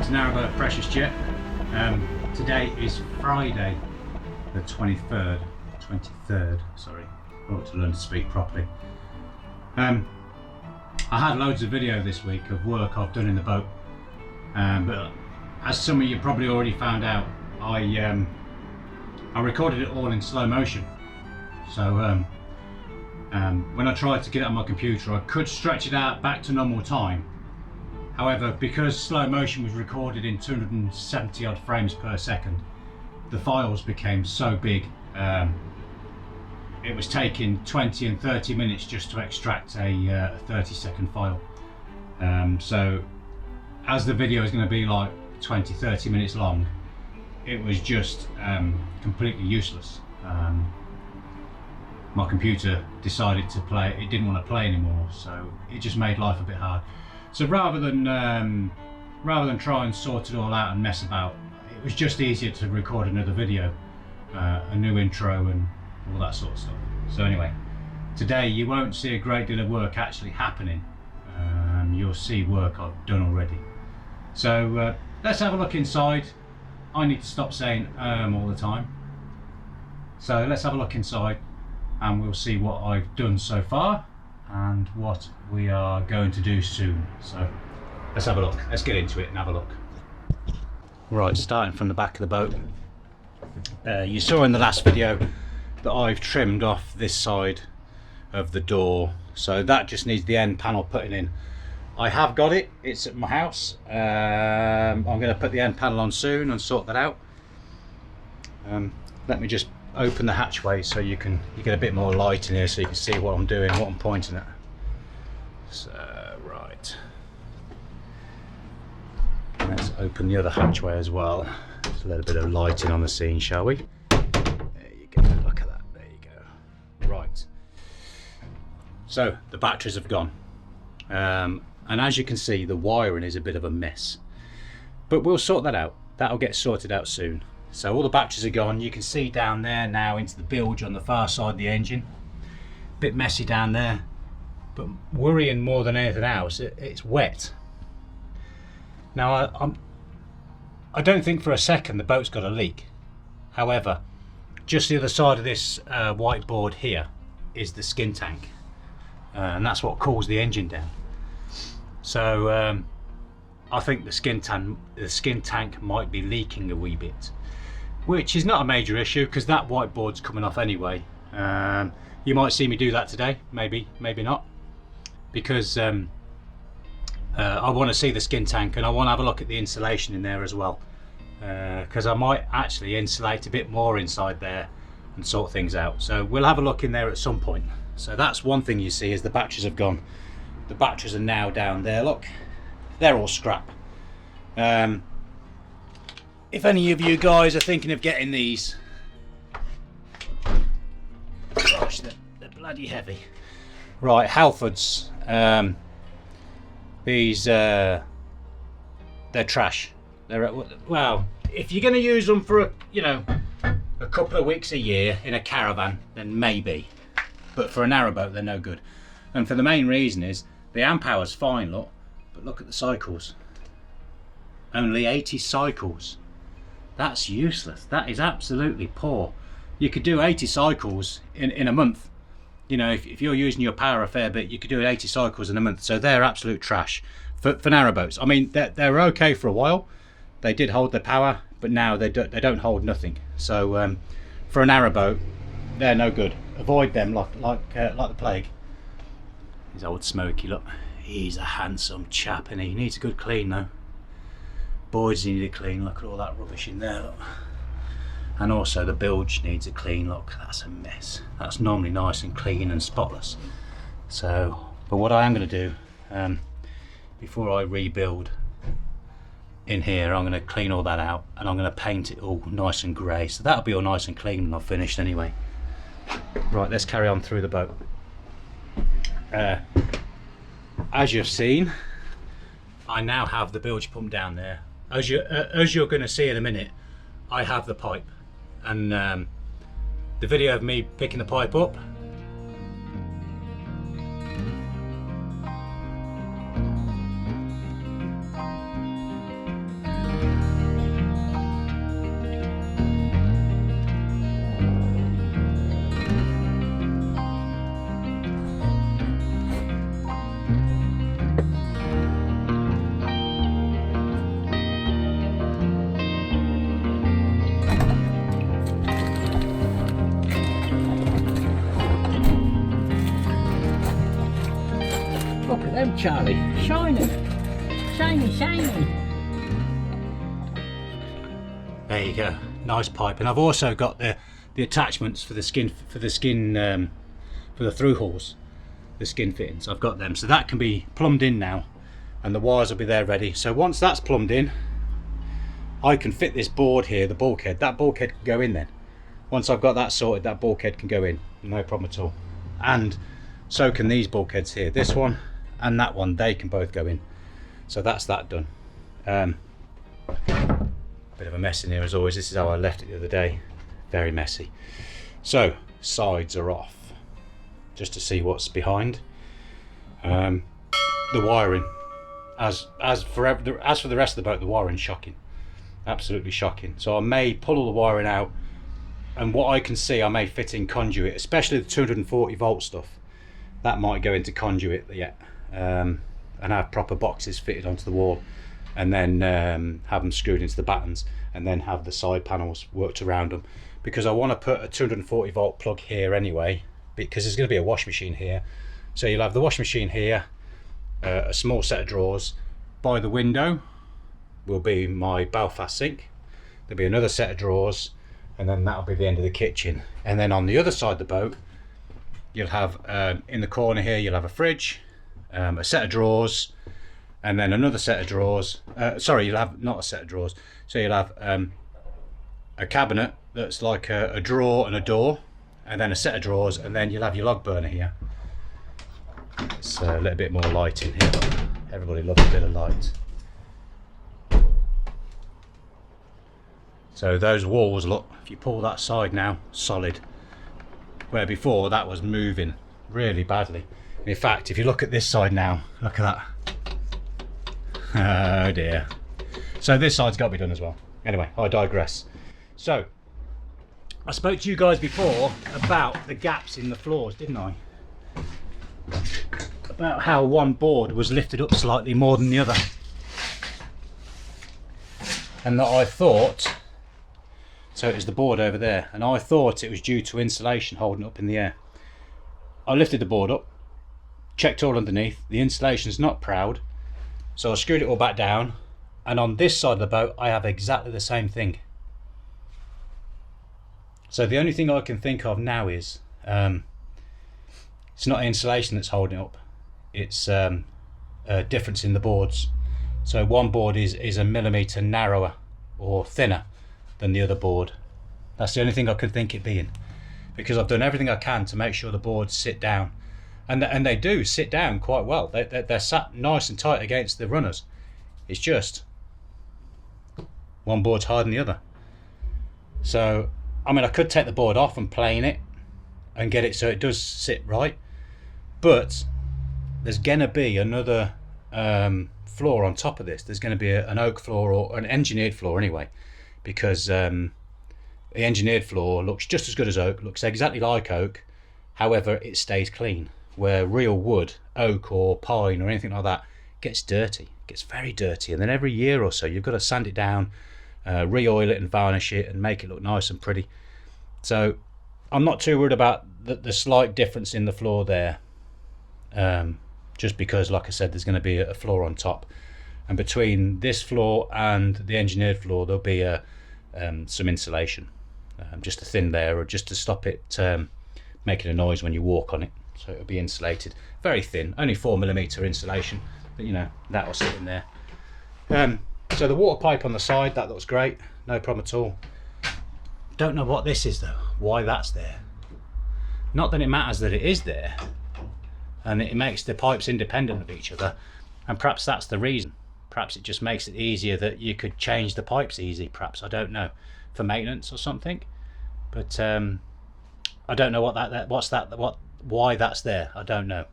to Narrowboat Precious Jet. Today is Friday the 23rd, sorry, I ought to learn to speak properly. I had loads of video this week of work I've done in the boat, but as some of you probably already found out, I recorded it all in slow motion. So when I tried to get it on my computer, I could stretch it out back to normal time. However, because slow motion was recorded in 270 odd frames per second, the files became so big. It was taking 20 and 30 minutes just to extract a 30-second file. So as the video is going to be like 20-30 minutes long, it was just completely useless. My computer decided to play, it didn't want to play anymore, so it just made life a bit hard. So rather than try and sort it all out and mess about, it was just easier to record another video, a new intro and all that sort of stuff. So anyway, today you won't see a great deal of work actually happening. You'll see work I've done already. So let's have a look inside. I need to stop saying all the time. So let's have a look inside and we'll see what I've done so far and what we are going to do soon. So let's have a look. Let's get into it and have a look. Right, starting from the back of the boat. You saw in the last video that I've trimmed off this side of the door, so that just needs the end panel putting in. I have got it, it's at my house. I'm going to put the end panel on soon and sort that out. Let me just open the hatchway so you get a bit more light in here so you can see what I'm doing, what I'm pointing at. So right, let's open the other hatchway as well. Just a little bit of lighting on the scene, shall we? There you go, look at that, there you go. Right, so the batteries have gone, and as you can see the wiring is a bit of a mess, but we'll sort that out. That'll get sorted out soon. So all the batteries are gone. You can see down there now into the bilge on the far side of the engine. Bit messy down there, but worrying more than anything else, it's wet. Now I don't think for a second the boat's got a leak. However, just the other side of this white board here is the skin tank, and that's what cools the engine down. So I think the skin tank might be leaking a wee bit, which is not a major issue because that white board's coming off anyway. You might see me do that today, maybe not, because I want to see the skin tank and I want to have a look at the insulation in there as well, because I might actually insulate a bit more inside there and sort things out. So we'll have a look in there at some point. So that's one thing you see is the batteries have gone. The batteries are now down there, look, they're all scrap. If any of you guys are thinking of getting these, gosh, they're bloody heavy. Right, Halfords, these they're trash. They're, well, if you're going to use them for a couple of weeks a year in a caravan, then maybe, but for a narrowboat they're no good. And for the main reason is the amp hour's fine, look, but look at the cycles. Only 80 cycles. That's useless. That is absolutely poor. You could do 80 cycles in a month. You know, if you're using your power a fair bit, you could do 80 cycles in a month. So they're absolute trash for narrowboats. I mean, they're okay for a while. They did hold their power, but now they don't hold nothing. So for a narrowboat, they're no good. Avoid them like the plague. His old Smokey, look, he's a handsome chap and he needs a good clean though. Boards need a clean, look at all that rubbish in there, look. And also the bilge needs a clean, look, that's a mess. That's normally nice and clean and spotless. So, but what I am going to do, before I rebuild in here, I'm going to clean all that out and I'm going to paint it all nice and grey. So that'll be all nice and clean when I've finished anyway. Right, let's carry on through the boat. As you've seen, I now have the bilge pump down there. As you're going to see in a minute, I have the pipe, and the video of me picking the pipe up at them, Charlie. Shiny. Shiny, shiny. There you go. Nice pipe. And I've also got the attachments for the through holes, the skin fittings. I've got them, so that can be plumbed in now, and the wires will be there ready. So once that's plumbed in, I can fit this board here, the bulkhead. That bulkhead can go in then. Once I've got that sorted, that bulkhead can go in, no problem at all. And so can these bulkheads here. This one and that one, they can both go in. So that's that done. Bit of a mess in here as always. This is how I left it the other day. Very messy. So sides are off, just to see what's behind. The wiring, as for the rest of the boat, the wiring's shocking, absolutely shocking. So I may pull all the wiring out, and what I can see, I may fit in conduit, especially the 240 volt stuff. That might go into conduit yet, and have proper boxes fitted onto the wall, and then have them screwed into the battens, and then have the side panels worked around them, because I want to put a 240 volt plug here anyway, because there's going to be a wash machine here. So you'll have the wash machine here, a small set of drawers. By the window will be my Belfast sink. There'll be another set of drawers, and then that'll be the end of the kitchen. And then on the other side of the boat, you'll have in the corner here, you'll have a fridge, a set of drawers, and then another set of drawers. Sorry, you'll have not a set of drawers. So you'll have a cabinet that's like a drawer and a door, and then a set of drawers, and then you'll have your log burner here. It's a little bit more light in here. Everybody loves a bit of light. So those walls, look, if you pull that side now, solid, where before that was moving really badly. In fact, if you look at this side now, look at that. Oh dear. So this side's got to be done as well. Anyway, I digress. So I spoke to you guys before about the gaps in the floors, didn't I? About how one board was lifted up slightly more than the other, and that I thought, so it was the board over there, and I thought it was due to insulation holding it up in the air. I lifted the board up, checked all underneath, the insulation's not proud, so I screwed it all back down, and on this side of the boat I have exactly the same thing. So the only thing I can think of now is it's not insulation that's holding it up, it's a difference in the boards. So one board is a millimetre narrower or thinner than the other board. That's the only thing I could think it being, because I've done everything I can to make sure the boards sit down, and they do sit down quite well. They're sat nice and tight against the runners. It's just one board's harder than the other. So I mean, I could take the board off and plane it and get it so it does sit right, but there's gonna be another floor on top of this. There's going to be an oak floor, or an engineered floor anyway, because the engineered floor looks just as good as oak, looks exactly like oak, however it stays clean, where real wood, oak or pine or anything like that, gets dirty, gets very dirty, and then every year or so you've got to sand it down, re-oil it and varnish it and make it look nice and pretty. So I'm not too worried about the slight difference in the floor there, just because, like I said, there's going to be a floor on top, and between this floor and the engineered floor there'll be some insulation, just a thin layer, or just to stop it making a noise when you walk on it. So it'll be insulated, very thin, only 4mm insulation, but you know, that'll sit in there. So the water pipe on the side, that looks great, no problem at all. Don't know what this is though, why that's there. Not that it matters that it is there, and it makes the pipes independent of each other, and perhaps that's the reason. Perhaps it just makes it easier that you could change the pipes easy, perhaps, I don't know, for maintenance or something. But I don't know why that's there, I don't know.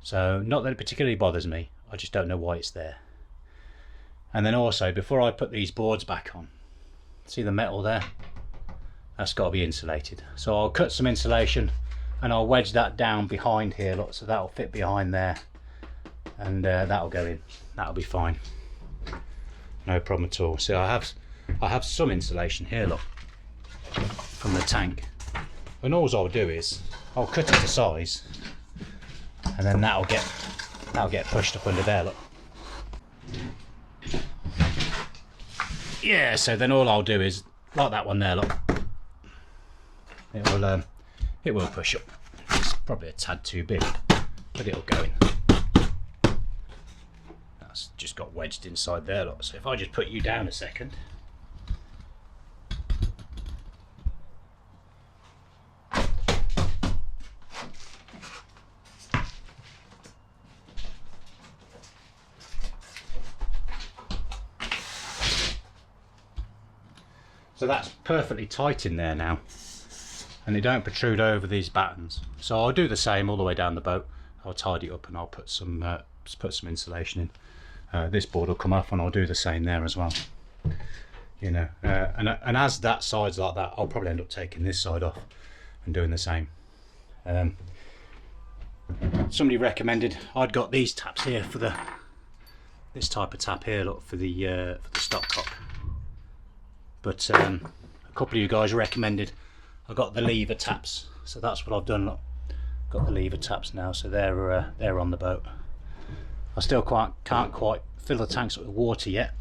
So not that it particularly bothers me, I just don't know why it's there. And then also, before I put these boards back on, see the metal there? That's got to be insulated. So I'll cut some insulation and I'll wedge that down behind here, look, so that'll fit behind there, and that'll go in. That'll be fine, no problem at all. So I have some insulation here, look, from the tank, and all I'll do is I'll cut it to size, and then that'll get That'll get pushed up under there, look. Yeah, so then all I'll do is, like that one there, look. It will push up. It's probably a tad too big, but it'll go in. That's just got wedged inside there, look. So if I just put you down a second. So that's perfectly tight in there now, and they don't protrude over these battens. So I'll do the same all the way down the boat. I'll tidy it up and I'll put some insulation in. This board will come off, and I'll do the same there as well. You know, and as that side's like that, I'll probably end up taking this side off and doing the same. Somebody recommended, I'd got these taps here for this type of tap here, look, for the stopcock. But a couple of you guys recommended I got the lever taps, so that's what I've done. Look, got the lever taps now, so they're on the boat. I still can't quite fill the tanks up with water yet,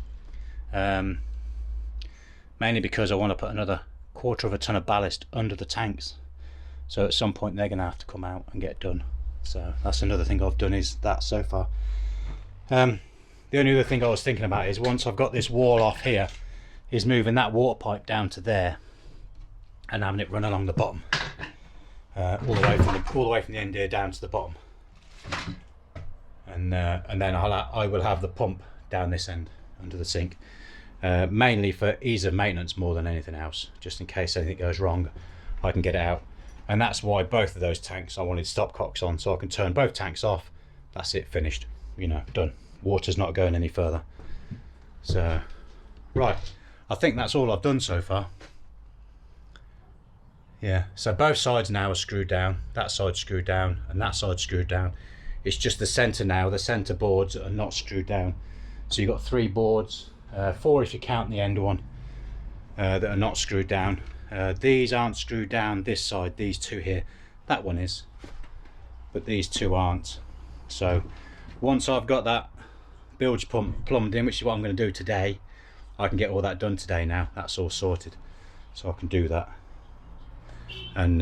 mainly because I want to put another 1/4 of a ton of ballast under the tanks. So at some point they're going to have to come out and get done. So that's another thing I've done, is that so far. The only other thing I was thinking about is, once I've got this wall off here, is moving that water pipe down to there and having it run along the bottom, all the way from the end here down to the bottom, and then I will have the pump down this end under the sink, mainly for ease of maintenance more than anything else, just in case anything goes wrong I can get it out. And that's why both of those tanks I wanted stopcocks on, so I can turn both tanks off. That's it, finished, you know, done. Water's not going any further. So right, I think that's all I've done so far. Yeah, so both sides now are screwed down. That side's screwed down and that side's screwed down. It's just the centre now, the centre boards are not screwed down. So you've got 3 boards, 4 if you count the end one, that are not screwed down. These aren't screwed down this side, these 2 here. That one is, but these 2 aren't. So once I've got that bilge pump plumbed in, which is what I'm going to do today, I can get all that done today now. That's all sorted, so I can do that. And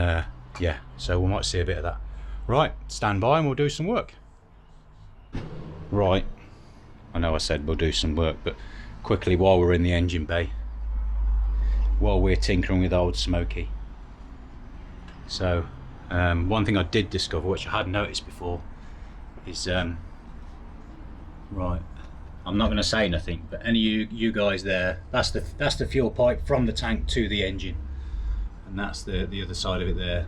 yeah, so we might see a bit of that. Right, stand by and we'll do some work. Right, I know I said we'll do some work, but quickly, while we're in the engine bay, while we're tinkering with old Smoky. So one thing I did discover, which I hadn't noticed before, is right, I'm not going to say nothing, but any of you guys there, that's the fuel pipe from the tank to the engine, and that's the other side of it there.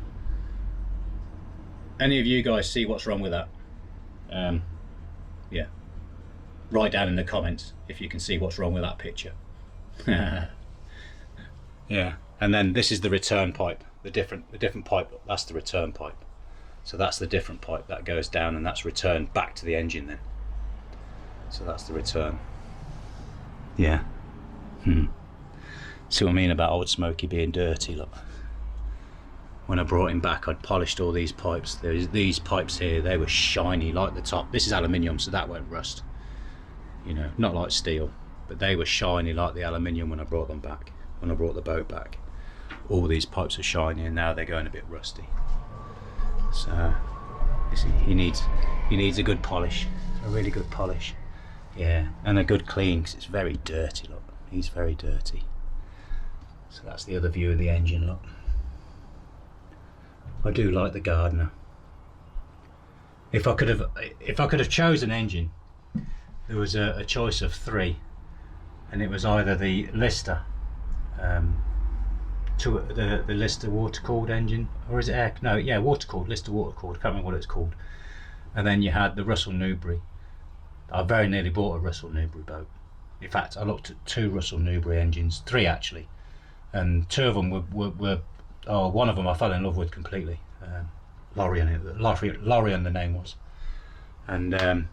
Any of you guys see what's wrong with that? Yeah, write down in the comments if you can see what's wrong with that picture. Yeah, and then this is the return pipe, the different pipe. That's the return pipe. So that's the different pipe that goes down, and that's returned back to the engine then. So that's the return. Yeah. See what I mean about old Smoky being dirty? Look, when I brought him back, I'd polished all these pipes. There's these pipes here, they were shiny like the top. This is aluminium, so that won't rust. You know, not like steel, but they were shiny like the aluminium when I brought them back. When I brought the boat back, all these pipes are shiny, and now they're going a bit rusty. So he needs a good polish, a really good polish. Yeah, and a good clean, because it's very dirty. Look, he's very dirty. So that's the other view of the engine. Look, I do like the Gardner. If I could have chosen an engine, there was a choice of 3, and it was either the Lister, the Lister water cooled engine, or is it air? No, yeah, water cooled, Lister water cooled. I can't remember what it's called. And then you had the Russell Newbury. I very nearly bought a Russell Newbury boat. In fact, I looked at 2 Russell Newbury engines, 3 actually, and 2 of them were one of them I fell in love with completely. Lorien the name was. And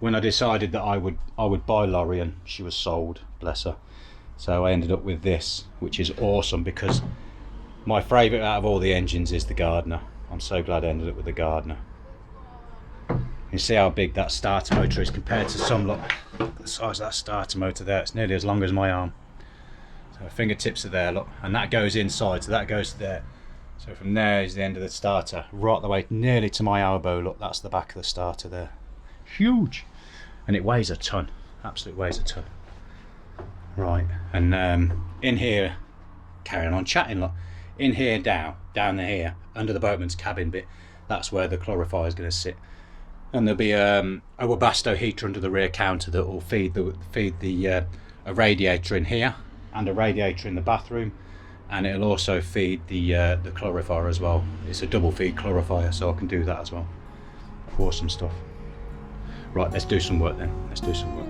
when I decided that I would buy Lorien, she was sold, bless her. So I ended up with this, which is awesome, because my favourite out of all the engines is the Gardner. I'm so glad I ended up with the Gardner. You see how big that starter motor is compared to some. Look, the size of that starter motor there, it's nearly as long as my arm. So fingertips are there, look, and that goes inside, so that goes to there. So from there is the end of the starter, right the way nearly to my elbow. Look, that's the back of the starter there. Huge. And it weighs a ton, absolutely weighs a ton. Right, and in here, carrying on chatting, look, in here down here, under the boatman's cabin bit, that's where the calorifier is going to sit. And there'll be a Webasto heater under the rear counter that will feed a radiator in here and a radiator in the bathroom, and it'll also feed the calorifier as well. It's a double feed calorifier, so I can do that as well. Awesome stuff. Right, let's do some work then. Let's do some work.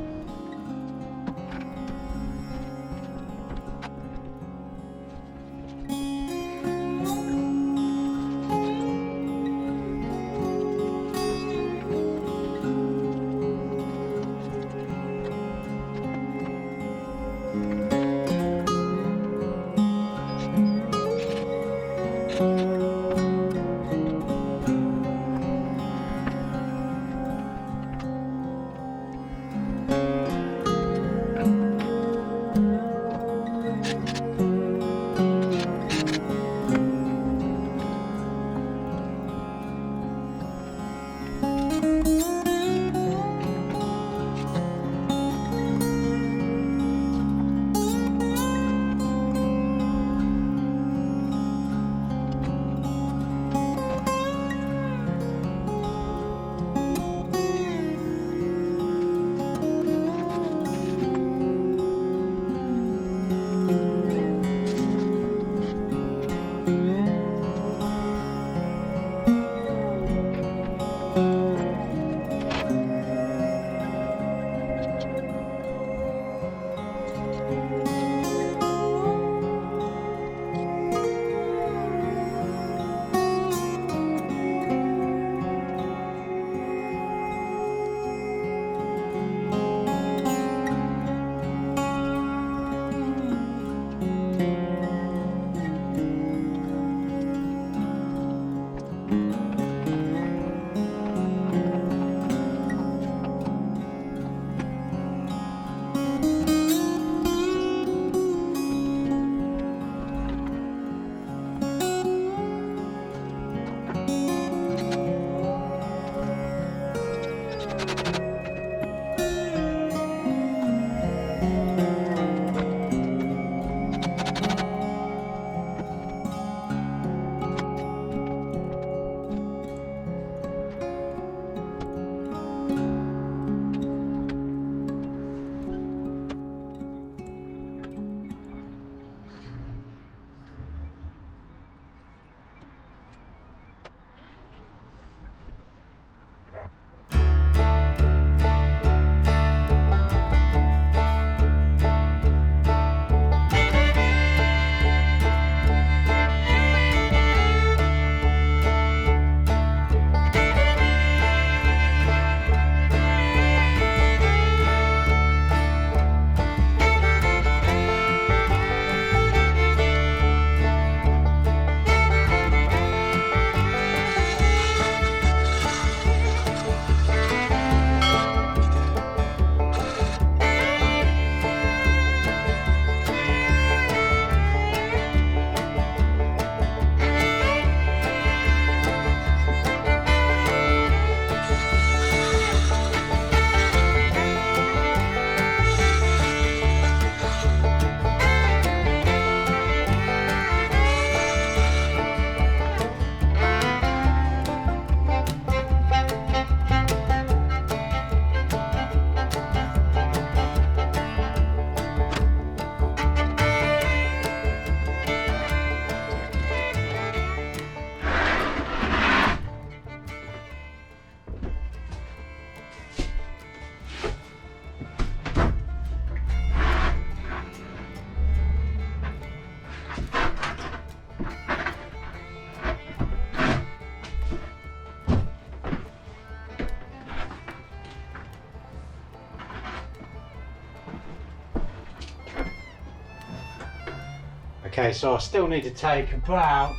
Okay, so I still need to take about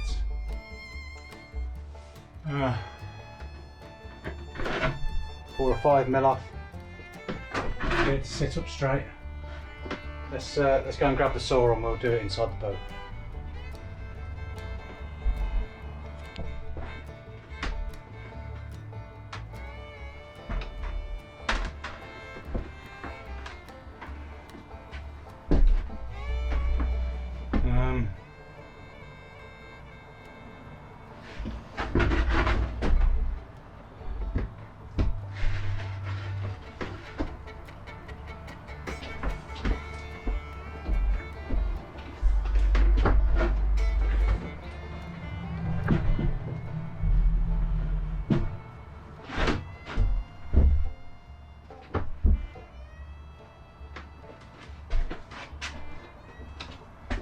4 or 5 mil off. Get it to sit up straight. Let's go and grab the saw and we'll do it inside the boat.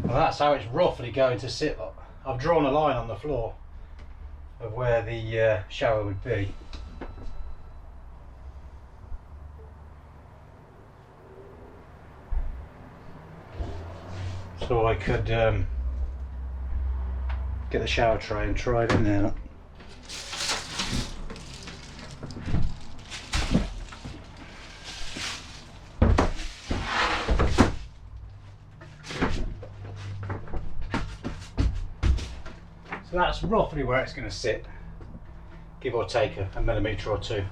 Well, that's how it's roughly going to sit. I've drawn a line on the floor of where the shower would be. So I could get the shower tray and try it in there. So that's roughly where it's going to sit, give or take a millimetre or two.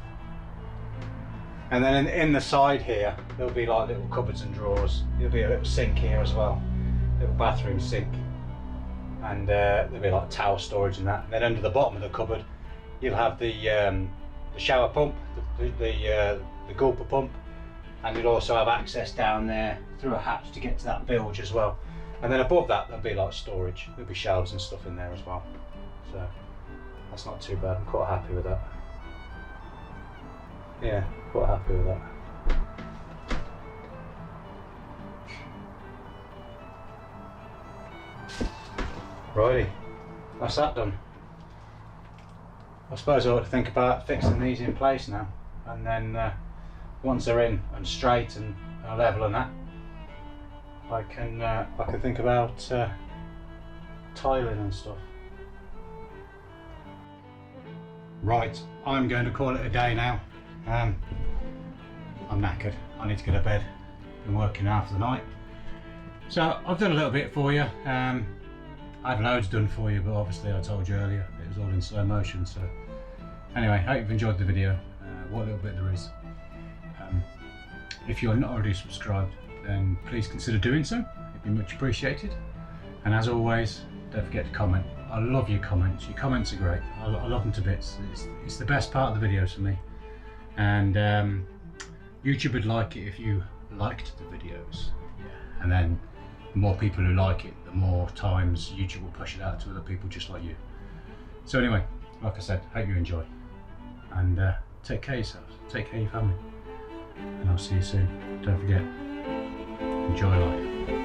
And then in the side here, there'll be like little cupboards and drawers. There'll be a little sink here as well, little bathroom sink, and there'll be like towel storage and that. And then under the bottom of the cupboard, you'll have the shower pump, the gulper pump, and you'll also have access down there through a hatch to get to that bilge as well. And then above that, there'll be like storage. There'll be shelves and stuff in there as well. So that's not too bad. I'm quite happy with that. Yeah, quite happy with that. Righty, that's that done. I suppose I ought to think about fixing these in place now, and then once they're in and straight and level and that, I can think about tiling and stuff. Right, I'm going to call it a day now. I'm knackered. I need to go to bed. Been working half the night. So I've done a little bit for you. I had loads done for you, but obviously I told you earlier it was all in slow motion. So anyway, hope you've enjoyed the video. What little bit there is. If you're not already subscribed, then please consider doing so. It'd be much appreciated. And as always, don't forget to comment. I love your comments. Your comments are great. I love them to bits. It's the best part of the videos for me. And YouTube would like it if you liked the videos. Yeah. And then the more people who like it, the more times YouTube will push it out to other people just like you. So anyway, like I said, hope you enjoy. And take care of yourselves. Take care of your family. And I'll see you soon. Don't forget, enjoy life.